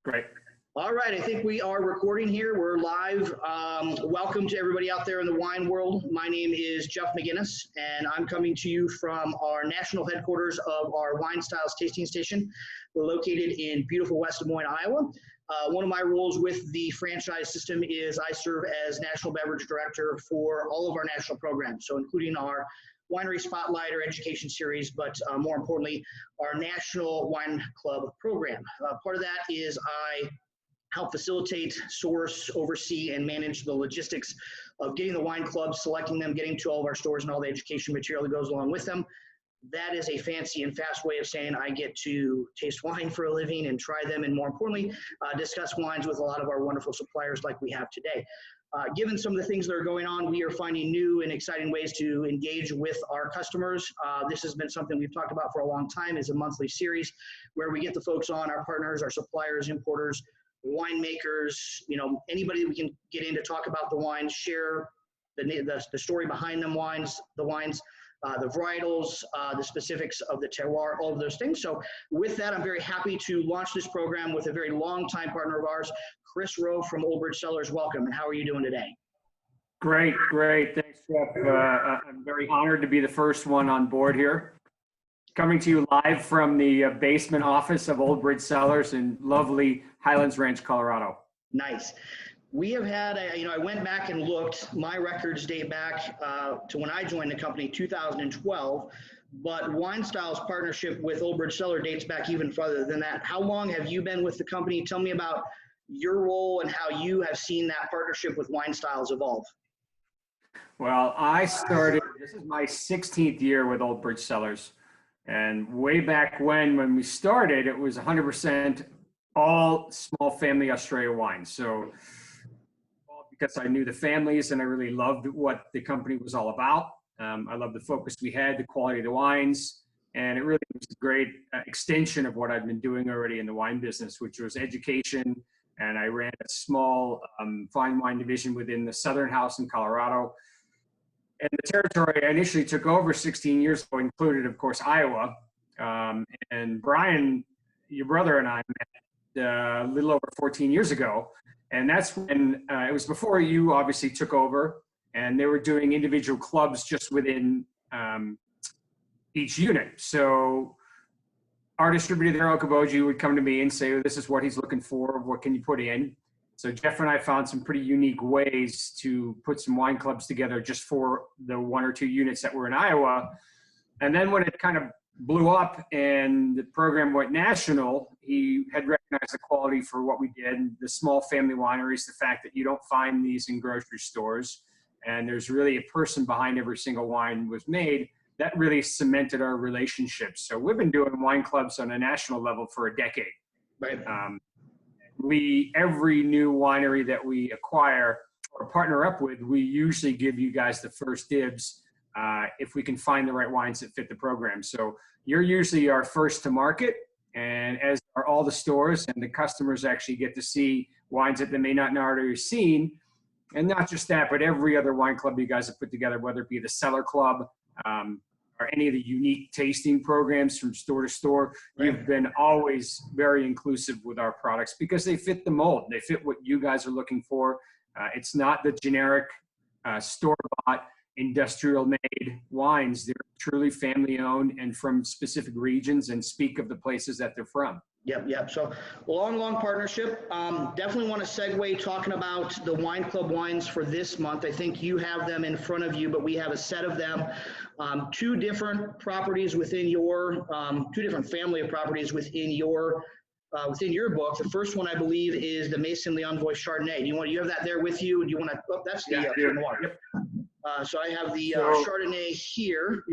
Great. All right, I think we are recording here. We're live. Welcome to everybody out there in the wine world. My name is Jeff McGinnis, and I'm coming to you from our national headquarters of our WineStyles tasting station. We're located in beautiful West Des Moines, Iowa. One of my roles with the franchise system is I serve as National Beverage Director for all of our national programs, so including our Winery Spotlight or Education Series, but more importantly, our National Wine Club program. Part of that is I help facilitate, source, oversee, and manage the logistics of getting the wine clubs, selecting them, getting to all of our stores and all the education material that goes along with them. That is a fancy and fast way of saying I get to taste wine for a living and try them, and more importantly, discuss wines with a lot of our wonderful suppliers like we have today. Given some of the things that are going on, we are finding new and exciting ways to engage with our customers. This has been something we've talked about for a long time, is a monthly series where we get the folks on, our partners, our suppliers, importers, winemakers, anybody we can get in to talk about the wines, share the story behind them wines, the varietals, the specifics of the terroir, all of those things. So with that, I'm very happy to launch this program with a very long-time partner of ours, Chris Rowe from Old Bridge Cellars. Welcome, and how are you doing today? Great. Thanks, Jeff. I'm very honored to be the first one on board here. Coming to you live from the basement office of Old Bridge Cellars in lovely Highlands Ranch, Colorado. Nice. We have had, I went back and looked. My records date back to when I joined the company, 2012. But WineStyles' partnership with Old Bridge Cellar dates back even further than that. How long have you been with the company? Tell me about your role and how you have seen that partnership with WineStyles evolve. Well, I started, this is my 16th year with Old Bridge Cellars. And way back when we started, it was 100% all small family Australia wines. So because I knew the families and I really loved what the company was all about. I loved the focus we had, the quality of the wines, and it really was a great extension of what I'd been doing already in the wine business, which was education. And I ran a small fine wine division within the Southern House in Colorado. And the territory I initially took over 16 years ago included, of course, Iowa. And Brian, your brother, and I met a little over 14 years ago. And that's when it was before you obviously took over, and they were doing individual clubs just within each unit. So our distributor there, Okaboji, would come to me and say, this is what he's looking for. What can you put in? So Jeff and I found some pretty unique ways to put some wine clubs together just for the 1 or 2 units that were in Iowa. And then when it kind of blew up and the program went national, he had recognized the quality for what we did, the small family wineries, the fact that you don't find these in grocery stores, and there's really a person behind every single wine was made. That really cemented our relationship. So we've been doing wine clubs on a national level for a decade. Right. Every new winery that we acquire or partner up with, we usually give you guys the first dibs if we can find the right wines that fit the program. So you're usually our first to market, and as are all the stores, and the customers actually get to see wines that they may not already seen. And not just that, but every other wine club you guys have put together, whether it be the Cellar Club, or any of the unique tasting programs from store to store, you've been always very inclusive with our products because they fit the mold. They fit what you guys are looking for. It's not the generic store-bought, industrial-made wines. They're truly family-owned and from specific regions and speak of the places that they're from. Yep. So long partnership. Definitely want to segue talking about the wine club wines for this month. I think you have them in front of you, but we have a set of them. 2 different properties within your, 2 different family of properties within your book. The first one, I believe, is the Maison Leon Voice Chardonnay. You have that there with you? Do you want to? Oh, that's the Pinot. Yep. So I have the Chardonnay here.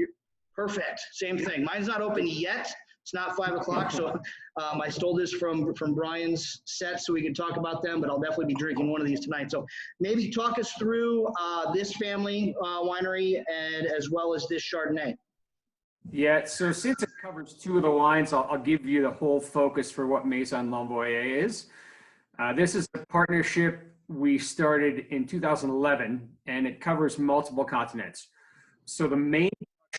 Perfect. Same thing. Mine's not open yet. It's not 5 o'clock, so I stole this from Brian's set so we can talk about them, but I'll definitely be drinking one of these tonight. So maybe talk us through this family winery and as well as this Chardonnay. Yeah, so since it covers 2 of the wines, I'll give you the whole focus for what Maison L'Envoyé is. This is a partnership we started in 2011, and it covers multiple continents. So the main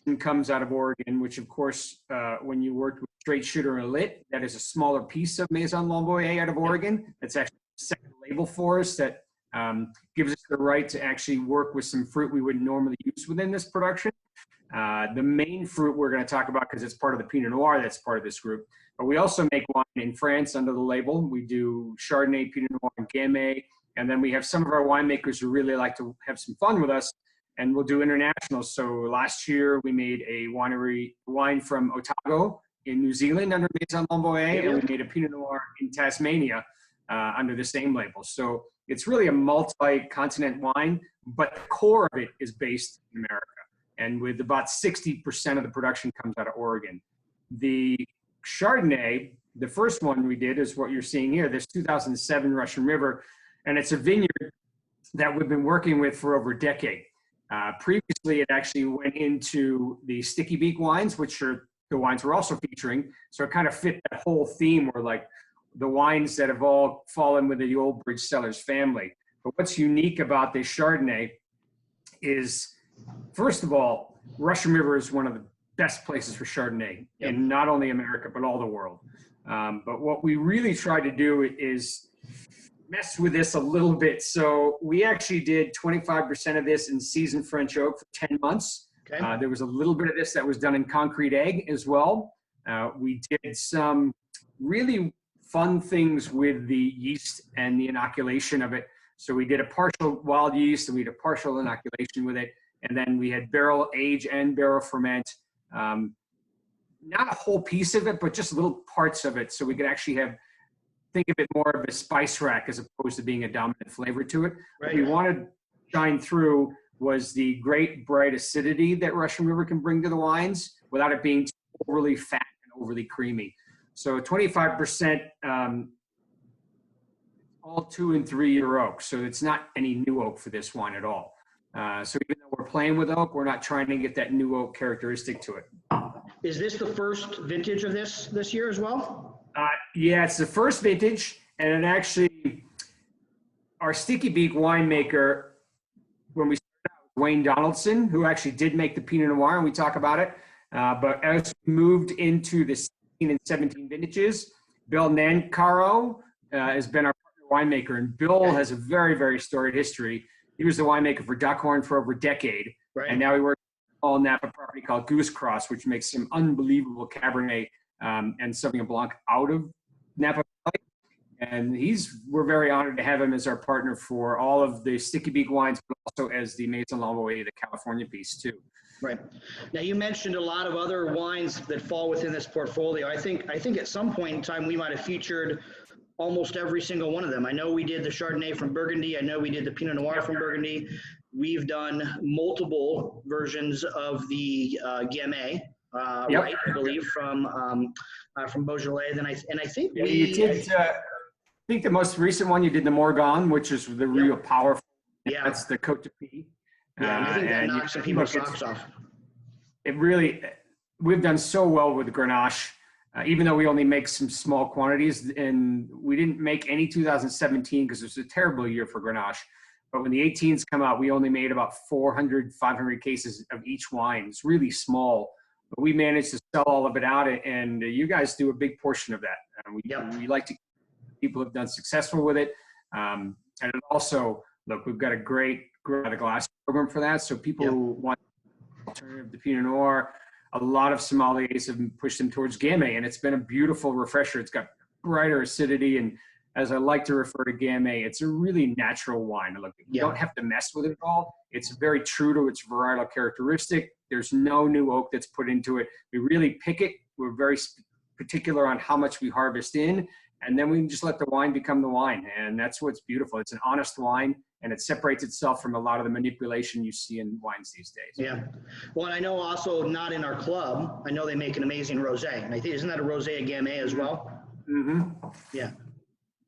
production comes out of Oregon, which of course, when you worked with straight shooter elite. That is a smaller piece of Maison Lamboyer out of Oregon. That's actually a second label for us that gives us the right to actually work with some fruit we wouldn't normally use within this production. The main fruit we're going to talk about, because it's part of the Pinot Noir that's part of this group, but we also make wine in France under the label. We do Chardonnay, Pinot Noir, and Gamay, and then we have some of our winemakers who really like to have some fun with us, and we'll do international. So last year we made a wine from Otago in New Zealand under Maison Lamboyer, and we made a Pinot Noir in Tasmania under the same label. So it's really a multi-continent wine, but the core of it is based in America. And with about 60% of the production comes out of Oregon. The Chardonnay, the first one we did is what you're seeing here, this 2007 Russian River, and it's a vineyard that we've been working with for over a decade. Previously, it actually went into the Sticky Beak wines, which are the wines we're also featuring. So it kind of fit that whole theme where like the wines that have all fallen with the Old Bridge Cellars family. But what's unique about this Chardonnay is, first of all, Russian River is one of the best places for Chardonnay in not only America, but all the world. But what we really try to do is mess with this a little bit. So we actually did 25% of this in seasoned French oak for 10 months. Okay. There was a little bit of this that was done in concrete egg as well. We did some really fun things with the yeast and the inoculation of it. So we did a partial wild yeast and we did a partial inoculation with it. And then we had barrel age and barrel ferment. Not a whole piece of it, but just little parts of it. So we could actually think of it more of a spice rack as opposed to being a dominant flavor to it. Right. What we wanted to shine through was the great bright acidity that Russian River can bring to the wines without it being overly fat and overly creamy. So 25% all 2 and 3 year oak. So it's not any new oak for this wine at all. So even though we're playing with oak, we're not trying to get that new oak characteristic to it. Is this the first vintage of this year as well? Yeah, it's the first vintage, and it actually, our Sticky Beak winemaker, when we started out, Wayne Donaldson, who actually did make the Pinot Noir, and we talk about it. But as we moved into the 16 and 17 vintages, Bill Nancaro has been our partner winemaker, and Bill has a very, very storied history. He was the winemaker for Duckhorn for over a decade, and now he works on a Napa property called Goose Cross, which makes some unbelievable Cabernet and Sauvignon Blanc out of Napa Valley. And we're very honored to have him as our partner for all of the Sticky Beak wines, but also as the Maison Lamboyer, the California piece too. Right. Now you mentioned a lot of other wines that fall within this portfolio. I think at some point in time we might have featured almost every single one of them. I know we did the Chardonnay from Burgundy. I know we did the Pinot Noir from Burgundy. We've done multiple versions of the Gamay, right, I believe, from Beaujolais. And I think you did. I think the most recent one you did the Morgon, which is the real powerful. Yeah, that's the Côte de Pie. Yeah, I think that knocks some people's socks off. It really, we've done so well with the Grenache. Even though we only make some small quantities, and we didn't make any 2017 because it was a terrible year for Grenache. But when the 18s come out, we only made about 400, 500 cases of each wine. It's really small, but we managed to sell all of it out, and you guys do a big portion of that. We like to, people have done successful with it. And it also, look, we've got a great the glass program for that. So people who want alternative to Pinot Noir, a lot of sommeliers have pushed them towards Gamay, and it's been a beautiful refresher. It's got brighter acidity, and as I like to refer to Gamay, it's a really natural wine. Look, you don't have to mess with it at all. It's very true to its varietal characteristic. There's no new oak that's put into it. We really pick it. We're very particular on how much we harvest in, and then we can just let the wine become the wine, and that's what's beautiful. It's an honest wine, and it separates itself from a lot of the manipulation you see in wines these days. Yeah. Well, and I know also not in our club, I know they make an amazing rosé. And I think, isn't that a rosé Gamay as well? Mm-hmm. Yeah.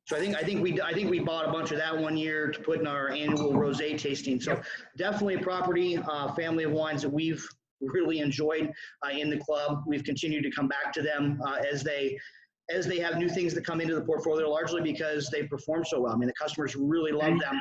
So I think we bought a bunch of that one year to put in our annual rosé tasting. So definitely a property, family of wines that we've really enjoyed in the club. We've continued to come back to them as they have new things that come into the portfolio, largely because they perform so well. I mean, the customers really love them.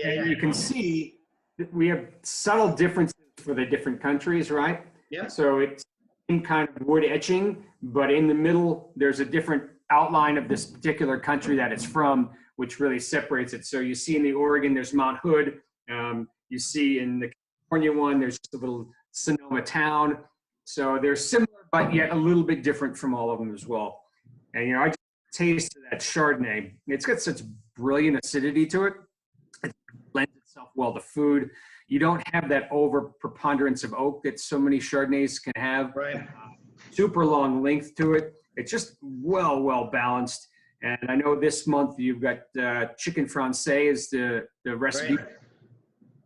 And you can see that we have subtle differences for the different countries, right? Yeah. So it's same kind of wood etching, but in the middle, there's a different outline of this particular country that it's from, which really separates it. So you see in the Oregon, there's Mount Hood. You see in the California one, there's just a little Sonoma town. So they're similar, but yet a little bit different from all of them as well. And, you know, I just tasted that Chardonnay. It's got such brilliant acidity to it. It lends itself well to food. You don't have that over preponderance of oak that so many Chardonnays can have. Right. Super long length to it. It's just well balanced. And I know this month you've got chicken francais is the recipe. Right.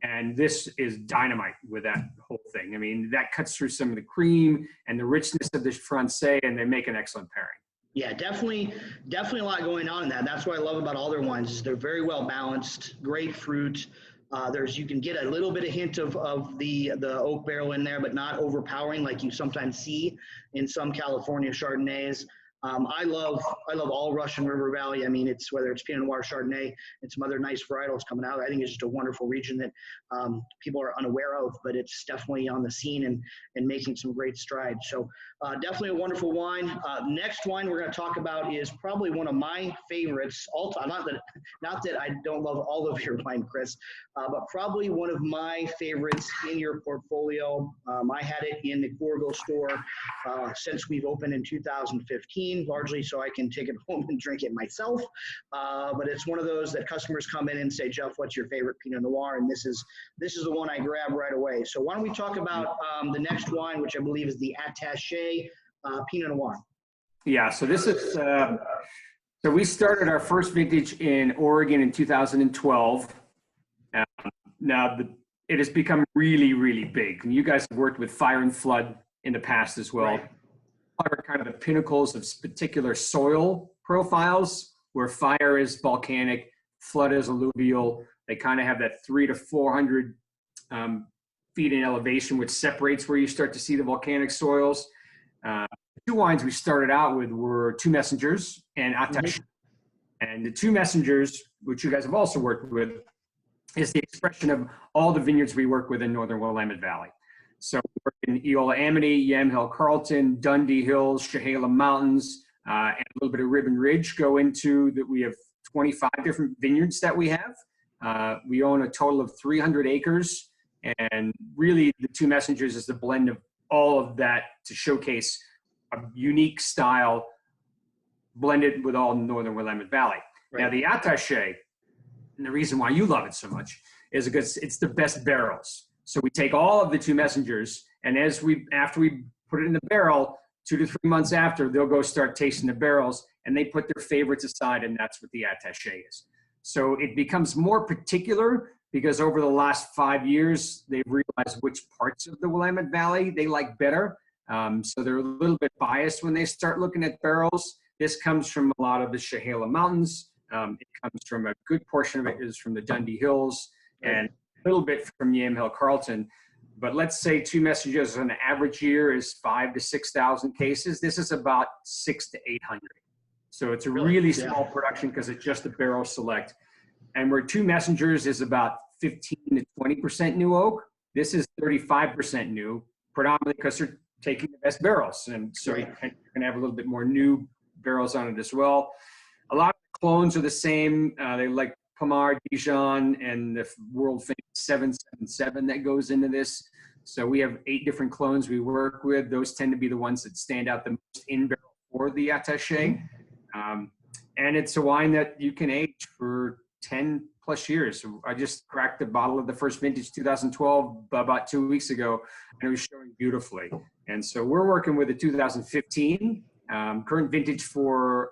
And this is dynamite with that whole thing. I mean, that cuts through some of the cream and the richness of the francais, and they make an excellent pairing. Yeah, definitely a lot going on in that. That's what I love about all their wines is they're very well balanced, great fruit. You can get a little bit of hint of the oak barrel in there, but not overpowering like you sometimes see in some California Chardonnays. I love all Russian River Valley. I mean, whether it's Pinot Noir, Chardonnay, and some other nice varietals coming out. I think it's just a wonderful region that people are unaware of, but it's definitely on the scene and making some great strides. So definitely a wonderful wine. Next wine we're going to talk about is probably one of my favorites all time. Not that I don't love all of your wine, Chris, but probably one of my favorites in your portfolio. I had it in the Corville store since we've opened in 2015, largely so I can take it home and drink it myself. But it's one of those that customers come in and say, Jeff, what's your favorite Pinot Noir? And this is the one I grab right away. So why don't we talk about the next wine, which I believe is the Attaché Pinot Noir. Yeah, so this is, so we started our first vintage in Oregon in 2012. Now it has become really big. And you guys have worked with Fire and Flood in the past as well. Right. Are kind of the pinnacles of particular soil profiles, where Fire is volcanic, Flood is alluvial. They kind of have that 300 to 400 feet in elevation, which separates where you start to see the volcanic soils. The two wines we started out with were Two Messengers and Attaché. And the Two Messengers, which you guys have also worked with, is the expression of all the vineyards we work with in northern Willamette Valley. So we work in Eola Amity, Yamhill Carlton, Dundee Hills, Chehalem Mountains, and a little bit of Ribbon Ridge go into that. We have 25 different vineyards that we have. We own a total of 300 acres, and really the Two Messengers is the blend of all of that to showcase a unique style blended with all northern Willamette Valley. Right. Now the Attaché, and the reason why you love it so much is because it's the best barrels. So we take all of the Two Messengers, and after we put it in the barrel, 2 to 3 months after, they'll go start tasting the barrels, and they put their favorites aside, and that's what the Attaché is. So it becomes more particular because over the last 5 years, they've realized which parts of the Willamette Valley they like better. So they're a little bit biased when they start looking at barrels. This comes from a lot of the Chehalem Mountains. It comes from a good portion of it is from the Dundee Hills and a little bit from Yamhill Carlton. But let's say Two Messengers on an average year is 5,000 to 6,000 cases. This is about 600 to 800. So it's a really small production because it's just a barrel select. And where Two Messengers is about 15 to 20% new oak, this is 35% new, predominantly because they're taking the best barrels. And so you can have a little bit more new barrels on it as well. A lot of the clones are the same. They like Pomard, Dijon, and the world famous 777 that goes into this. So we have 8 different clones we work with. Those tend to be the ones that stand out the most in barrel for the Attaché. And it's a wine that you can age for 10 plus years. I just cracked the bottle of the first vintage 2012 about 2 weeks ago, and it was showing beautifully. And so we're working with a 2015 current vintage for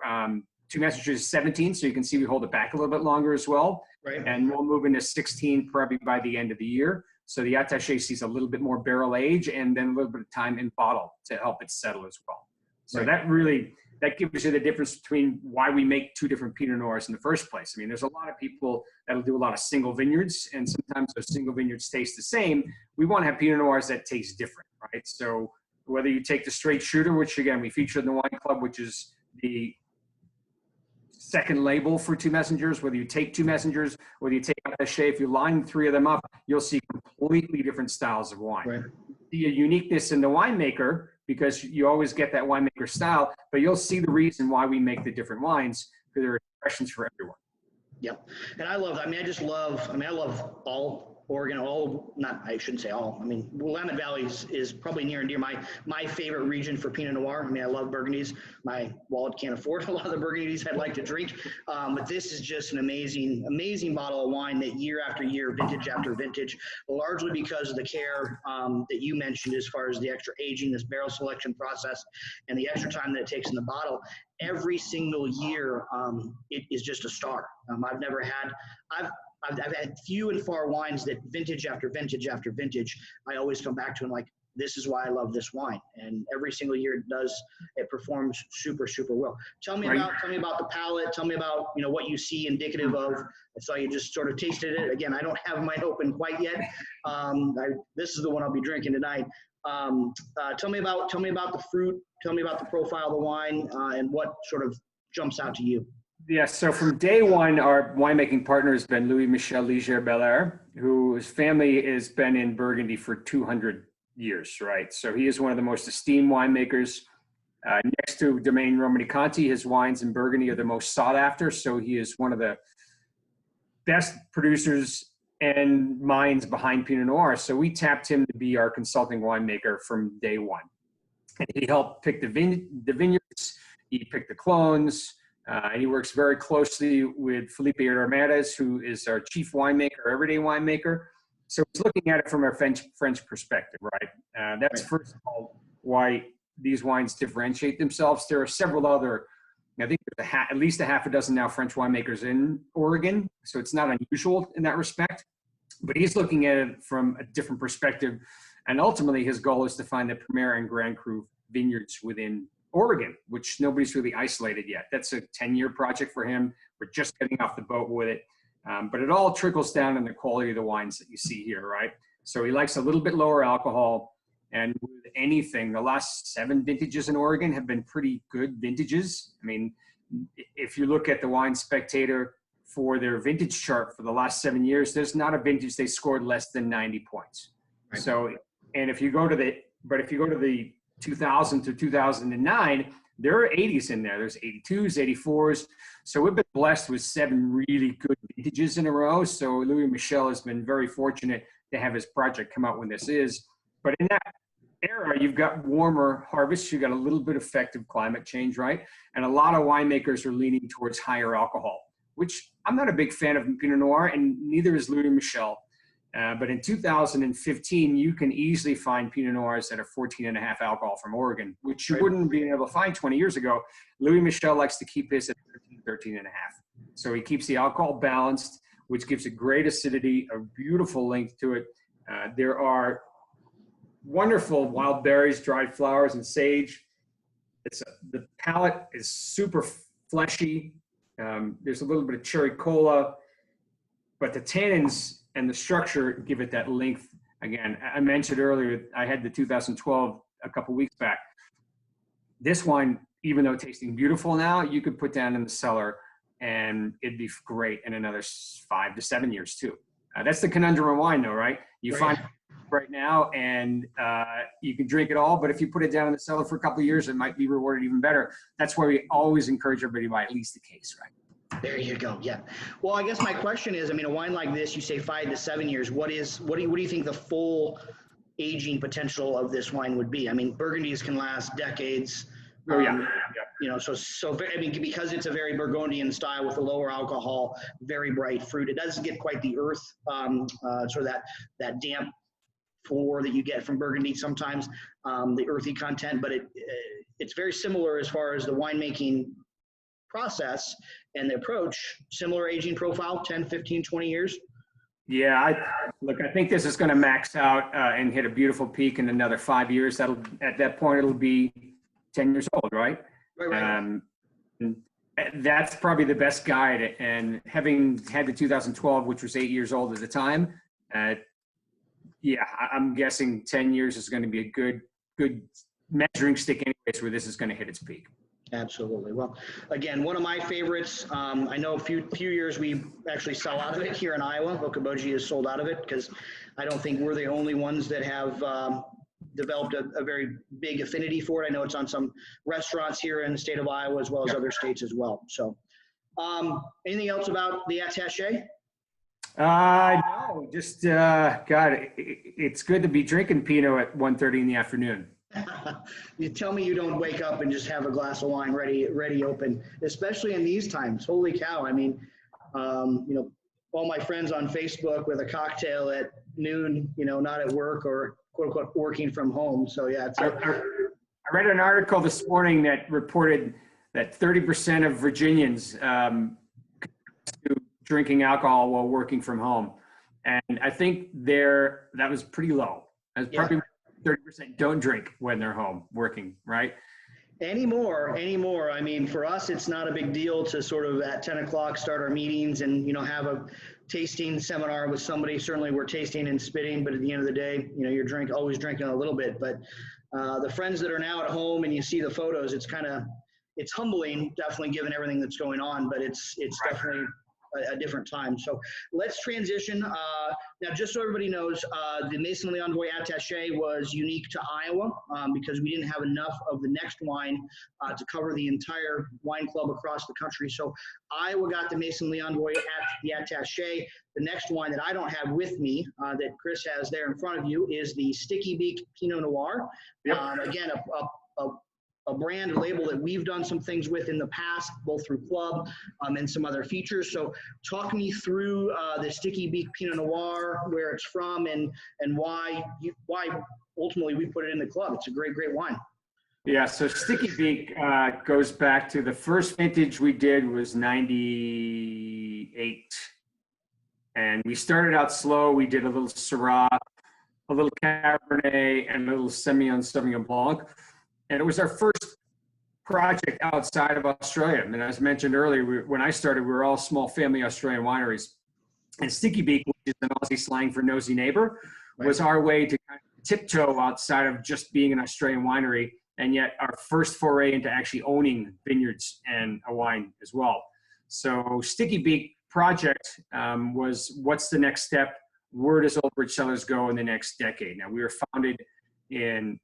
Two Messengers is 17, so you can see we hold it back a little bit longer as well. Right. And we'll move into 16 probably by the end of the year. So the Attaché sees a little bit more barrel age and then a little bit of time in bottle to help it settle as well. So that gives you the difference between why we make 2 different Pinot Noirs in the first place. I mean, there's a lot of people that'll do a lot of single vineyards, and sometimes those single vineyards taste the same. We want to have Pinot Noirs that taste different, right? So whether you take the straight shooter, which again, we feature in the Wine Club, which is the second label for Two Messengers, whether you take Two Messengers, whether you take Attaché, if you line the 3 of them up, you'll see completely different styles of wine. Right. See a uniqueness in the winemaker because you always get that winemaker style, but you'll see the reason why we make the different wines, because there are expressions for everyone. Yep. And I love, I love all Oregon, I shouldn't say all. I mean, Willamette Valley is probably near and dear my favorite region for Pinot Noir. I mean, I love Burgundies. My wallet can't afford a lot of the Burgundies I'd like to drink. But this is just an amazing bottle of wine that year after year, vintage after vintage, largely because of the care that you mentioned as far as the extra aging, this barrel selection process, and the extra time that it takes in the bottle. Every single year, it is just a star. I've had few and far wines that vintage after vintage after vintage, I always come back to and like, this is why I love this wine. And every single year it performs super, super well. Tell me about the palate. Tell me about, what you see indicative of. I saw you just sort of tasted it. Again, I don't have mine open quite yet. This is the one I'll be drinking tonight. Tell me about the fruit. Tell me about the profile of the wine and what sort of jumps out to you. Yeah, so from day one, our winemaking partner has been Louis Michel Ligier-Belair, whose family has been in Burgundy for 200 years, right? So he is one of the most esteemed winemakers. Next to Domaine Romanée-Conti, his wines in Burgundy are the most sought after. So he is one of the best producers and minds behind Pinot Noir. So we tapped him to be our consulting winemaker from day one. And he helped pick the vineyards, he picked the clones, and he works very closely with Felipe Ramirez, who is our chief winemaker, everyday winemaker. So he's looking at it from a French perspective, right? That's first of all why these wines differentiate themselves. There are several other, I think there's at least a half a dozen now French winemakers in Oregon, so it's not unusual in that respect. But he's looking at it from a different perspective, and ultimately his goal is to find the Premier and Grand Cru vineyards within Oregon, which nobody's really isolated yet. That's a 10-year project for him. We're just getting off the boat with it. But it all trickles down in the quality of the wines that you see here, right? So he likes a little bit lower alcohol. And with anything, the last 7 vintages in Oregon have been pretty good vintages. I mean, if you look at the Wine Spectator for their vintage chart for the last 7 years, there's not a vintage they scored less than 90 points. Right. So, and if you go to the 2000 to 2009, there are 80s in there. There's 82s, 84s. So we've been blessed with 7 really good vintages in a row. So Louis Michel has been very fortunate to have his project come out when this is. But in that era, you've got warmer harvests. You've got a little bit of effective climate change, right? And a lot of winemakers are leaning towards higher alcohol, which I'm not a big fan of Pinot Noir, and neither is Louis Michel. But in 2015, you can easily find Pinot Noirs that are 14.5 alcohol from Oregon, which you wouldn't be able to find 20 years ago. Louis Michel likes to keep his at 13.5. So he keeps the alcohol balanced, which gives it great acidity, a beautiful length to it. There are wonderful wild berries, dried flowers, and sage. The palate is super fleshy. There's a little bit of cherry cola, but the tannins and the structure give it that length. Again, I mentioned earlier, I had the 2012 a couple weeks back. This wine, even though tasting beautiful now, you could put down in the cellar and it'd be great in another 5 to 7 years too. That's the conundrum of wine though, right? You find right now and you can drink it all, but if you put it down in the cellar for a couple of years, it might be rewarded even better. That's why we always encourage everybody to buy at least a case, right? There you go. Yeah. Well, I guess my question is, I mean, a wine like this, you say 5 to 7 years. What do you think the full aging potential of this wine would be? I mean, Burgundies can last decades. Oh yeah. You know, so I mean, because it's a very Burgundian style with a lower alcohol, very bright fruit. It doesn't get quite the earth, sort of that damp floor that you get from Burgundy sometimes, the earthy content, but it's very similar as far as the winemaking process and the approach. Similar aging profile, 10, 15, 20 years. Yeah, I think this is going to max out and hit a beautiful peak in another 5 years. At that point, it'll be 10 years old, right? Right. And that's probably the best guide. And having had the 2012, which was 8 years old at the time, I'm guessing 10 years is going to be a good measuring stick anyways, where this is going to hit its peak. Absolutely. Well, again, one of my favorites. I know a few years we actually sell out of it here in Iowa. Okoboji is sold out of it because I don't think we're the only ones that have developed a very big affinity for it. I know it's on some restaurants here in the state of Iowa as well as other states as well. So, anything else about the attaché? No, just, God, it's good to be drinking Pinot at 1:30 in the afternoon. You tell me you don't wake up and just have a glass of wine ready open, especially in these times. Holy cow. I mean, all my friends on Facebook with a cocktail at noon, not at work or quote unquote working from home. So yeah, I read an article this morning that reported that 30% of Virginians do drinking alcohol while working from home. And I think that was pretty low. That's probably 30% don't drink when they're home working, right? Anymore. I mean, for us, it's not a big deal to sort of at 10 o'clock start our meetings and, have a tasting seminar with somebody. Certainly we're tasting and spitting, but at the end of the day, you're always drinking a little bit. But the friends that are now at home and you see the photos, it's humbling, definitely given everything that's going on, but it's definitely a different time. So let's transition. Now, just so everybody knows, the Maison Leandroy Attaché was unique to Iowa because we didn't have enough of the next wine to cover the entire wine club across the country. So Iowa got the Maison Leandroy the Attaché. The next wine that I don't have with me that Chris has there in front of you is the Sticky Beak Pinot Noir. Yep. Again, a brand or label that we've done some things with in the past, both through club and some other features. So talk me through the Sticky Beak Pinot Noir, where it's from, and why ultimately we put it in the club. It's a great wine. Yeah, so Sticky Beak goes back to the first vintage we did was 98. And we started out slow. We did a little Syrah, a little Cabernet, and a little Semillon Sauvignon Blanc. And it was our first project outside of Australia. And as mentioned earlier, when I started, we were all small family Australian wineries. And Sticky Beak, which is an Aussie slang for nosy neighbor, was our way to kind of tiptoe outside of just being an Australian winery, and yet our first foray into actually owning vineyards and a wine as well. So Sticky Beak project was, what's the next step? Where does Old Bridge Cellars go in the next decade? Now, we were founded in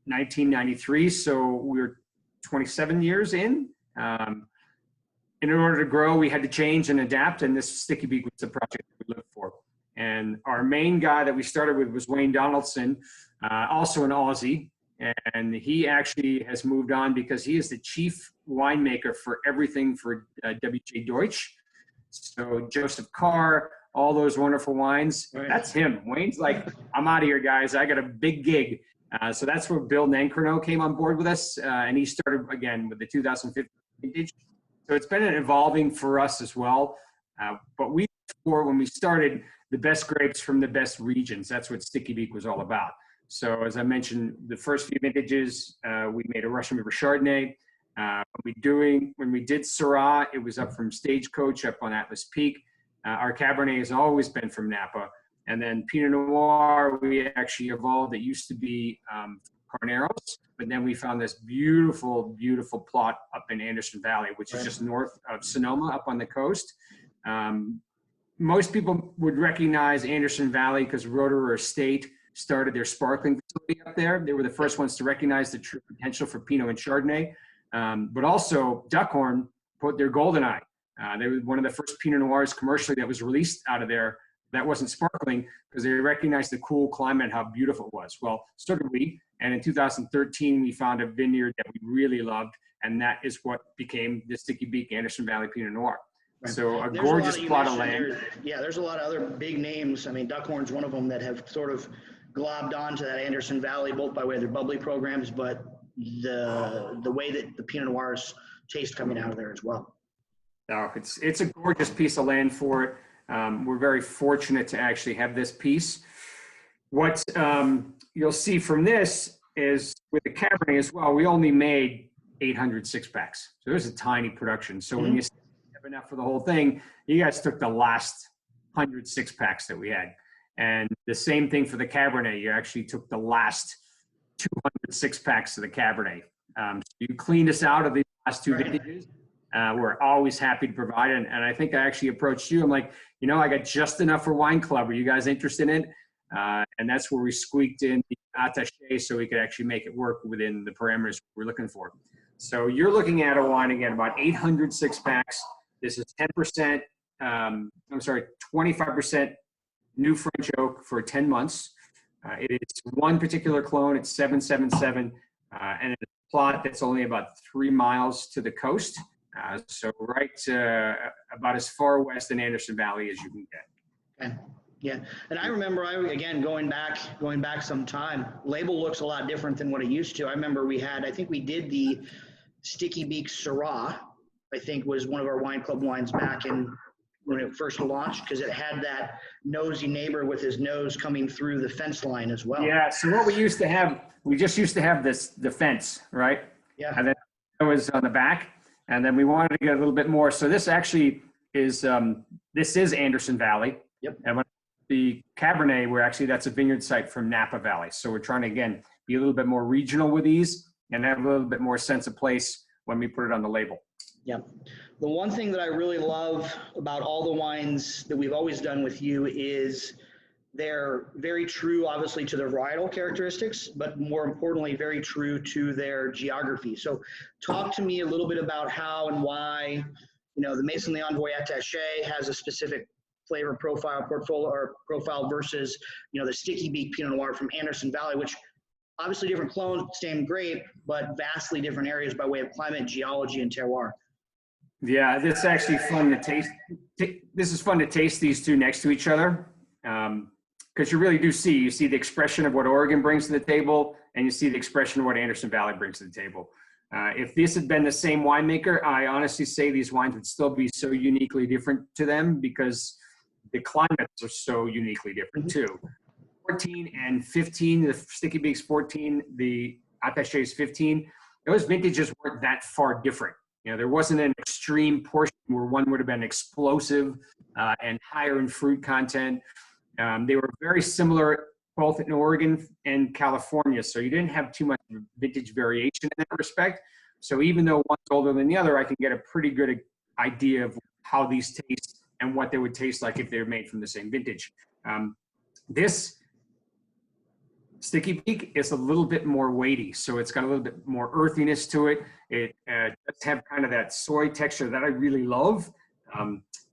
1993, so we're 27 years in. In order to grow, we had to change and adapt, and this Sticky Beak was the project we lived for. And our main guy that we started with was Wayne Donaldson, also an Aussie, and he actually has moved on because he is the chief winemaker for everything for W.J. Deutsch. So Joseph Carr, all those wonderful wines, that's him. Wayne's like, I'm out of here, guys. I got a big gig. So that's where Bill Nancrono came on board with us, and he started again with the 2015 vintage. So it's been evolving for us as well. But when we started, the best grapes from the best regions. That's what Sticky Beak was all about. So as I mentioned, the first few vintages, we made a Russian River Chardonnay. When we did Syrah, it was up from Stagecoach up on Atlas Peak. Our Cabernet has always been from Napa. And then Pinot Noir, we actually evolved. It used to be Carneros, but then we found this beautiful, beautiful plot up in Anderson Valley, which is just north of Sonoma up on the coast. Most people would recognize Anderson Valley because Rotorua Estate started their sparkling facility up there. They were the first ones to recognize the true potential for Pinot and Chardonnay. But also Duckhorn put their Goldeneye. They were one of the first Pinot Noirs commercially that was released out of there that wasn't sparkling because they recognized the cool climate, how beautiful it was. Well, so did we. And in 2013, we found a vineyard that we really loved, and that is what became the Sticky Beak Anderson Valley Pinot Noir. Right. So there's gorgeous plot of land. There's a lot of other big names. I mean, Duckhorn's one of them that have sort of globbed onto that Anderson Valley, both by way of their bubbly programs, but the way that the Pinot Noirs taste coming out of there as well. No, it's a gorgeous piece of land for it. We're very fortunate to actually have this piece. What you'll see from this is with the Cabernet as well, we only made 800 six-packs. So there's a tiny production. So when you have enough for the whole thing, you guys took the last 100 six-packs that we had. And the same thing for the Cabernet. You actually took the last 200 six-packs of the Cabernet. So you cleaned us out of these last two vintages. We're always happy to provide it. And I think I actually approached you. I'm like, I got just enough for Wine Club. Are you guys interested in it? And that's where we squeaked in the attaché so we could actually make it work within the parameters we're looking for. So you're looking at a wine, again, about 800 six-packs. This is 10%, 25% new French oak for 10 months. It is one particular clone. It's 777, and it's a plot that's only about 3 miles to the coast. So about as far west in Anderson Valley as you can get. Okay. Yeah, and I remember, again, going back some time, label looks a lot different than what it used to. I remember I think we did the Sticky Beak Syrah, I think was one of our wine club wines back when it first launched, because it had that nosy neighbor with his nose coming through the fence line as well. Yeah, so what we just used to have the fence, right? Yeah. And then it was on the back, and then we wanted to get a little bit more. So this actually is, this is Anderson Valley. Yep. And when the Cabernet, that's a vineyard site from Napa Valley. So we're trying to, again, be a little bit more regional with these and have a little bit more sense of place when we put it on the label. Yeah. The one thing that I really love about all the wines that we've always done with you is they're very true, obviously, to their varietal characteristics, but more importantly, very true to their geography. So talk to me a little bit about how and why, the Maison Leon Voy Attaché has a specific flavor profile versus, the Sticky Beak Pinot Noir from Anderson Valley, which obviously different clones, same grape, but vastly different areas by way of climate, geology, and terroir. Yeah, this is actually fun to taste. This is fun to taste these two next to each other, because you really do see the expression of what Oregon brings to the table, and you see the expression of what Anderson Valley brings to the table. If this had been the same winemaker, I honestly say these wines would still be so uniquely different to them, because the climates are so uniquely different too. 14 and 15, the Sticky Beak's 14, the Attaché's 15. Those vintages weren't that far different. There wasn't an extreme portion where one would have been explosive and higher in fruit content. They were very similar both in Oregon and California, so you didn't have too much vintage variation in that respect. So even though one's older than the other, I can get a pretty good idea of how these taste and what they would taste like if they were made from the same vintage. This Sticky Beak is a little bit more weighty, so it's got a little bit more earthiness to it. It does have kind of that soy texture that I really love,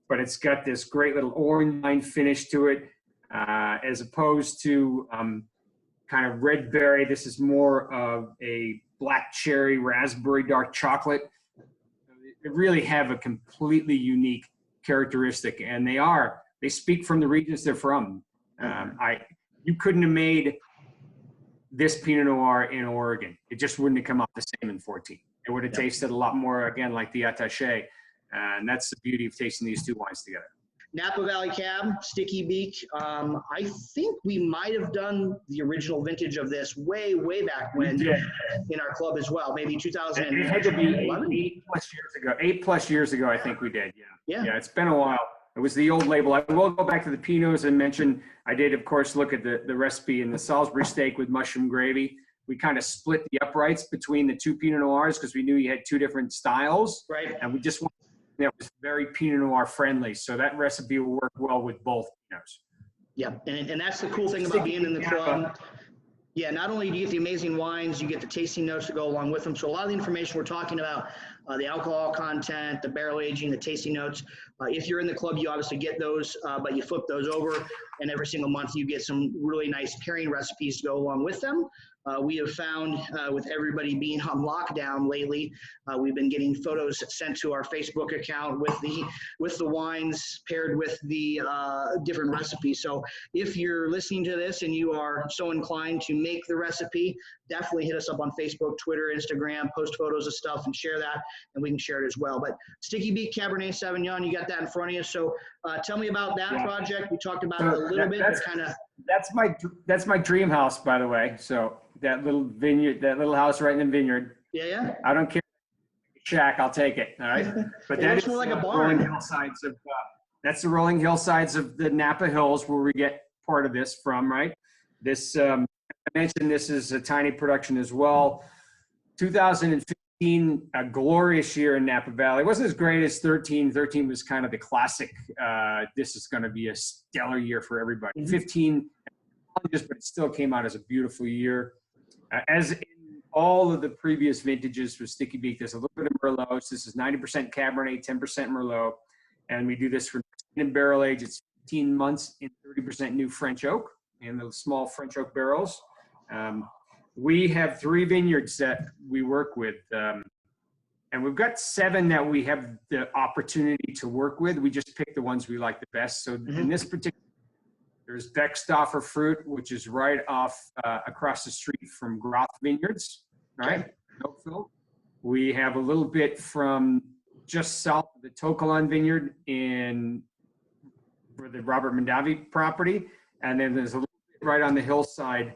but it's got this great little orange wine finish to it, as opposed to kind of red berry. This is more of a black cherry, raspberry, dark chocolate. They really have a completely unique characteristic, and they speak from the regions they're from. You couldn't have made this Pinot Noir in Oregon. It just wouldn't have come out the same in 14. It would have tasted a lot more, again, like the Attaché. And that's the beauty of tasting these two wines together. Napa Valley Cab, Sticky Beak. I think we might have done the original vintage of this way back when in our club as well. Maybe 2011. It had to be 8+ years ago. 8+ years ago, I think we did. Yeah, it's been a while. It was the old label. I will go back to the Pinots and mention, I did, of course, look at the recipe in the Salisbury steak with mushroom gravy. We kind of split the uprights between the two Pinot Noirs because we knew you had two different styles. Right. And we just wanted something that was very Pinot Noir friendly. So that recipe will work well with both Pinots. Yeah, and that's the cool thing about being in the club. Yeah, not only do you get the amazing wines, you get the tasting notes to go along with them. So a lot of the information we're talking about, the alcohol content, the barrel aging, the tasting notes, if you're in the club, you obviously get those, but you flip those over, and every single month you get some really nice pairing recipes to go along with them. We have found with everybody being on lockdown lately, we've been getting photos sent to our Facebook account with the wines paired with the different recipes. So if you're listening to this and you are so inclined to make the recipe, definitely hit us up on Facebook, Twitter, Instagram, post photos of stuff and share that, and we can share it as well. But Sticky Beak Cabernet Sauvignon, you got that in front of you. So tell me about that project. We talked about it a little bit, but kind of. That's my dream house, by the way. So that little vineyard, that little house right in the vineyard. Yeah. I don't care. Shack, I'll take it. All right. But that is more like a barn. That's the rolling hillsides of the Napa Hills where we get part of this from, right? This, I mentioned this is a tiny production as well. 2015, a glorious year in Napa Valley. It wasn't as great as 13. 13 was kind of the classic. This is going to be a stellar year for everybody. 15, challenges, but it still came out as a beautiful year. As in all of the previous vintages for Sticky Beak, there's a little bit of Merlot. So this is 90% Cabernet, 10% Merlot. And we do this for in barrel age. It's 15 months in 30% new French oak in those small French oak barrels. We have 3 vineyards that we work with. And we've got 7 that we have the opportunity to work with. We just pick the ones we like the best. So in this particular, there's Beckstoffer Fruit, which is right off across the street from Groth Vineyards, right? Oakville. We have a little bit from just south of the Tokelon Vineyard for the Robert Mondavi property. And then there's a little bit right on the hillside,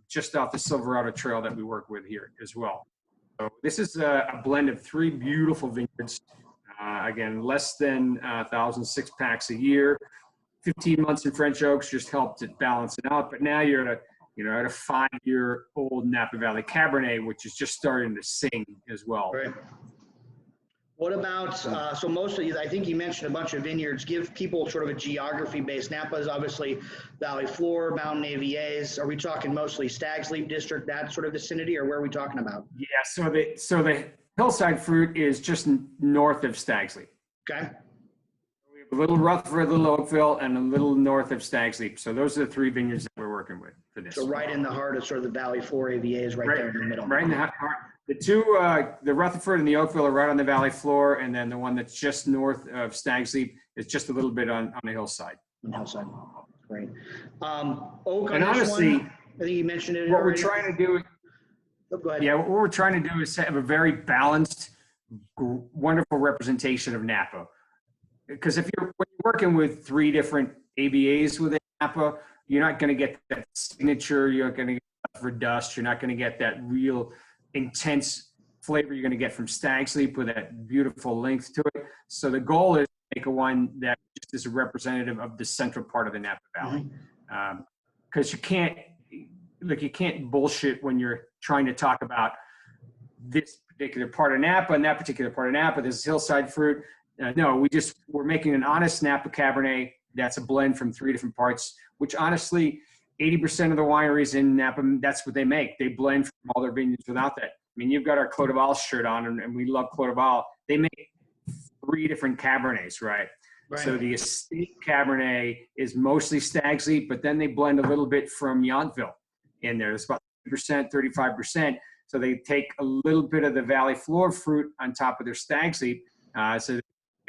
just off the Silverado Trail that we work with here as well. So this is a blend of 3 beautiful vineyards. Again, less than 1,000 6-packs a year. 15 months in French oaks just helped it balance it out. But now you're at a 5-year-old Napa Valley Cabernet, which is just starting to sing as well. Right. What about, so most of you, I think you mentioned a bunch of vineyards. Give people sort of a geography base. Napa is obviously Valley Floor, Mountain AVAs. Are we talking mostly Stag's Leap District, that sort of vicinity, or where are we talking about? Yeah, so the Hillside Fruit is just north of Stag's Leap. Okay. We have a little Rutherford, a little Oakville, and a little north of Stag's Leap. So those are the 3 vineyards that we're working with for this. So right in the heart of sort of the Valley Floor AVAs, right there in the middle. Right in the heart. The 2, the Rutherford and the Oakville are right on the valley floor, and then the one that's just north of Stag's Leap is just a little bit on the hillside. On the hillside. Great. Oak and honestly, one, I think you mentioned it. What we're trying to do, go ahead. Yeah, what we're trying to do is have a very balanced, wonderful representation of Napa. Because when you're working with 3 different AVAs within Napa, you're not going to get that signature. You're not going to get for dust. You're not going to get that real intense flavor you're going to get from Stag's Leap with that beautiful length to it. So the goal is to make a wine that just is a representative of the central part of the Napa Valley. Because you can't bullshit when you're trying to talk about this particular part of Napa and that particular part of Napa. This is Hillside Fruit. No, we're making an honest Napa Cabernet that's a blend from 3 different parts, which honestly, 80% of the wineries in Napa, that's what they make. They blend from all their vineyards without that. I mean, you've got our Clos de Val shirt on, and we love Clos de Val. They make 3 different Cabernets, right? So the estate Cabernet is mostly Stag's Leap, but then they blend a little bit from Yountville in there. It's about 30%, 35%. So they take a little bit of the Valley Floor fruit on top of their Stag's Leap. So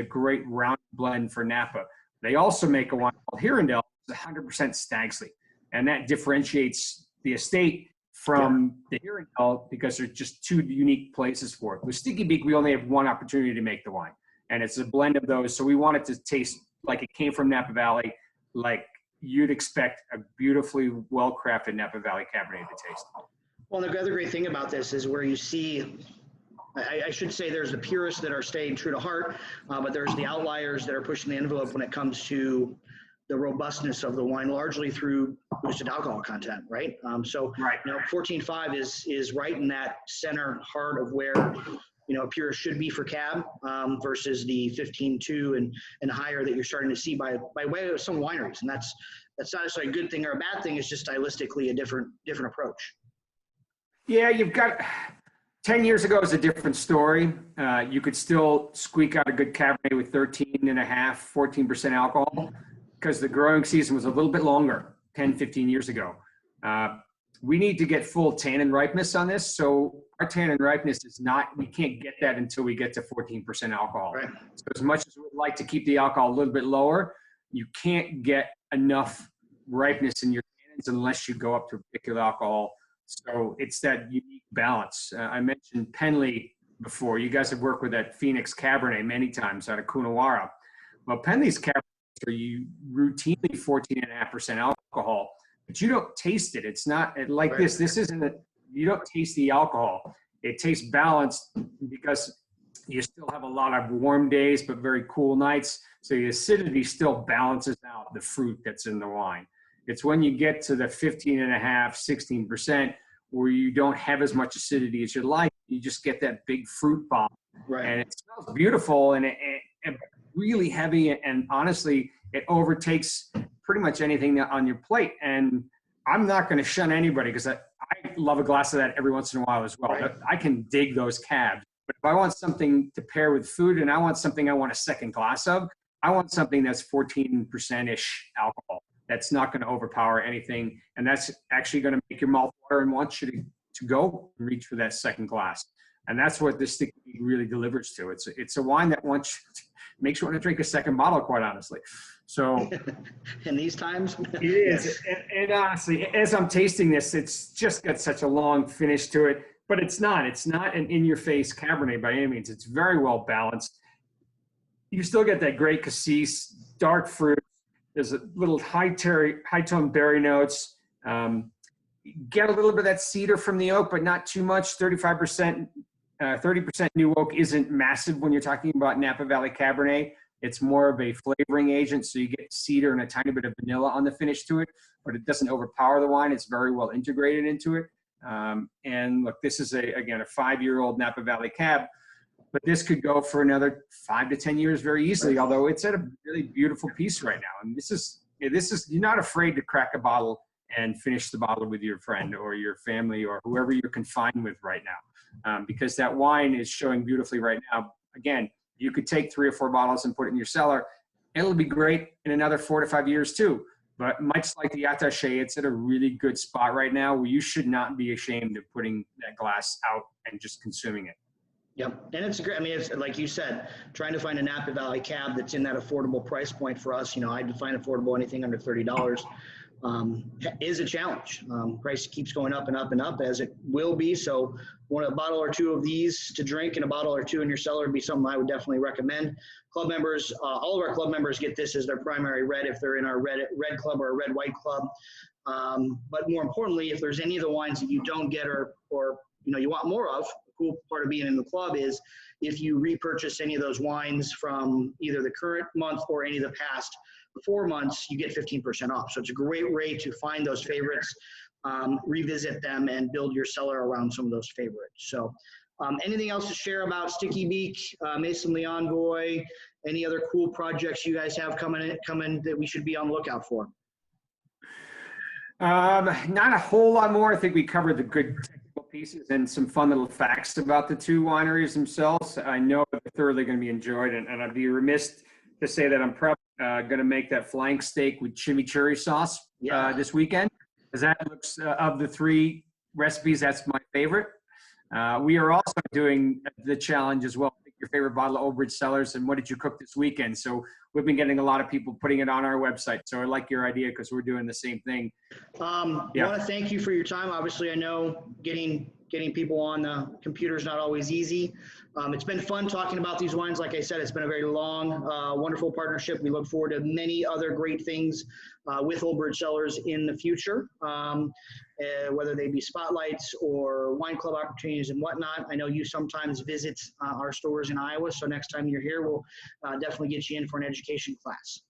a great round blend for Napa. They also make a wine called Hirondelle. It's 100% Stag's Leap. And that differentiates the estate from the Hirondelle because there's just 2 unique places for it. With Sticky Beak, we only have 1 opportunity to make the wine. And it's a blend of those. So we want it to taste like it came from Napa Valley, like you'd expect a beautifully well-crafted Napa Valley Cabernet to taste. Well, the other great thing about this is where you see, I should say there's the purists that are staying true to heart, but there's the outliers that are pushing the envelope when it comes to the robustness of the wine, largely through boosted alcohol content, right? So, 14.5 is right in that center heart of where, a purist should be for cab versus the 15.2 and higher that you're starting to see by way of some wineries. And that's not necessarily a good thing or a bad thing. It's just stylistically a different approach. Yeah, you've got 10 years ago is a different story. You could still squeak out a good Cabernet with 13.5, 14% alcohol because the growing season was a little bit longer 10, 15 years ago. We need to get full tannin ripeness on this. So our tannin ripeness is not, we can't get that until we get to 14% alcohol. Right. So as much as we'd like to keep the alcohol a little bit lower, you can't get enough ripeness in your tannins unless you go up to a particular alcohol. So it's that unique balance. I mentioned Penley before. You guys have worked with that Phoenix Cabernet many times out of Coonawarra. Well, Penley's Cabernet are routinely 14.5% alcohol, but you don't taste it. It's not like this. This isn't you don't taste the alcohol. It tastes balanced because you still have a lot of warm days, but very cool nights. So the acidity still balances out the fruit that's in the wine. It's when you get to the 15.5, 16% where you don't have as much acidity as you'd like. You just get that big fruit bomb. Right. And it smells beautiful and really heavy. And honestly, it overtakes pretty much anything on your plate. And I'm not going to shun anybody because I love a glass of that every once in a while as well. Right. I can dig those cabs. But if I want something to pair with food and I want something I want a second glass of, I want something that's 14%-ish alcohol. That's not going to overpower anything. And that's actually going to make your mouth water and want you to go and reach for that second glass. And that's what this sticky beak really delivers to. It's a wine that makes you want to drink a second bottle, quite honestly. So in these times, it is. Yes. And honestly, as I'm tasting this, it's just got such a long finish to it. But it's not an in-your-face Cabernet by any means. It's very well balanced. You still get that great cassis, dark fruit. There's a little high-tone berry notes. Get a little bit of that cedar from the oak, but not too much. 30% new oak isn't massive when you're talking about Napa Valley Cabernet. It's more of a flavoring agent, so you get cedar and a tiny bit of vanilla on the finish to it, but it doesn't overpower the wine. It's very well integrated into it. And look, this is again a 5-year-old Napa Valley Cab, but this could go for another 5 to 10 years very easily. Although it's at a really beautiful piece right now, and this is you're not afraid to crack a bottle and finish the bottle with your friend or your family or whoever you're confined with right now, because that wine is showing beautifully right now. Again, you could take 3 or 4 bottles and put it in your cellar. It'll be great in another 4 to 5 years too. But much like the Attaché, it's at a really good spot right now where you should not be ashamed of putting that glass out and just consuming it. Yep, and it's great. I mean, it's like you said, trying to find a Napa Valley cab that's in that affordable price point for us. I define affordable anything under $30 is a challenge. Price keeps going up and up and up, as it will be. So, a bottle or 2 of these to drink and a bottle or 2 in your cellar would be something I would definitely recommend. Club members, all of our club members get this as their primary red if they're in our red club or a red white club. But more importantly, if there's any of the wines that you don't get or you want more of, the cool part of being in the club is if you repurchase any of those wines from either the current month or any of the past 4 months, you get 15% off. So it's a great way to find those favorites, revisit them, and build your cellar around some of those favorites. So anything else to share about Sticky Beak, Maison Leon Goy, any other cool projects you guys have coming that we should be on the lookout for? Not a whole lot more. I think we covered the good technical pieces and some fun little facts about the 2 wineries themselves. I know they're thoroughly going to be enjoyed, and I'd be remiss to say that I'm probably going to make that flank steak with chimichurri sauce this weekend, because that looks, of the 3 recipes, that's my favorite. We are also doing the challenge as well. Pick your favorite bottle of Old Bridge Cellars and what did you cook this weekend? So we've been getting a lot of people putting it on our website. So I like your idea because we're doing the same thing. I want to thank you for your time. Obviously, I know getting people on the computer is not always easy. It's been fun talking about these wines. Like I said, it's been a very long, wonderful partnership. We look forward to many other great things with Old Bridge Cellars in the future, whether they be spotlights or wine club opportunities and whatnot. I know you sometimes visit our stores in Iowa, so next time you're here, we'll definitely get you in for an education class.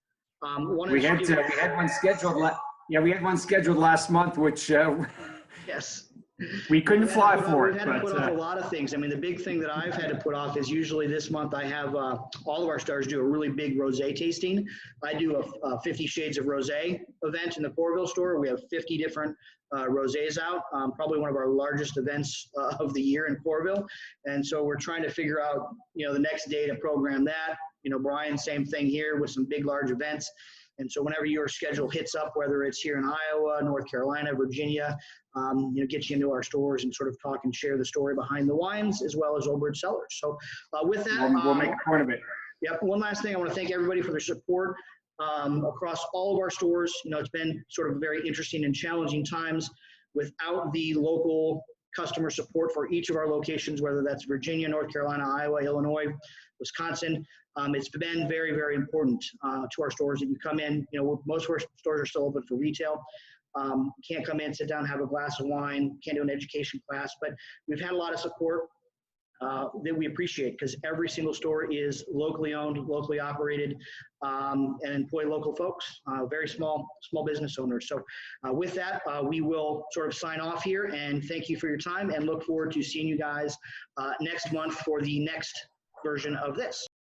We had one scheduled. We had one scheduled last month, which yes. We couldn't fly for it. We've had to put off a lot of things. I mean, the big thing that I've had to put off is usually this month I have all of our stars do a really big rosé tasting. I do a 50 Shades of Rosé event in the Corville store. We have 50 different rosés out, probably one of our largest events of the year in Corville. And so we're trying to figure out, the next day to program that. Brian, same thing here with some big, large events. And so whenever your schedule hits up, whether it's here in Iowa, North Carolina, Virginia, get you into our stores and sort of talk and share the story behind the wines as well as Old Bridge Cellars. So with that, we'll make a point of it. Yep. One last thing, I want to thank everybody for their support across all of our stores. It's been sort of very interesting and challenging times without the local customer support for each of our locations, whether that's Virginia, North Carolina, Iowa, Illinois, Wisconsin. It's been very, very important to our stores that you come in. Most of our stores are still open for retail. Can't come in, sit down, have a glass of wine, can't do an education class, but we've had a lot of support that we appreciate because every single store is locally owned, locally operated, and employ local folks, very small business owners. So with that, we will sort of sign off here and thank you for your time and look forward to seeing you guys next month for the next version of this.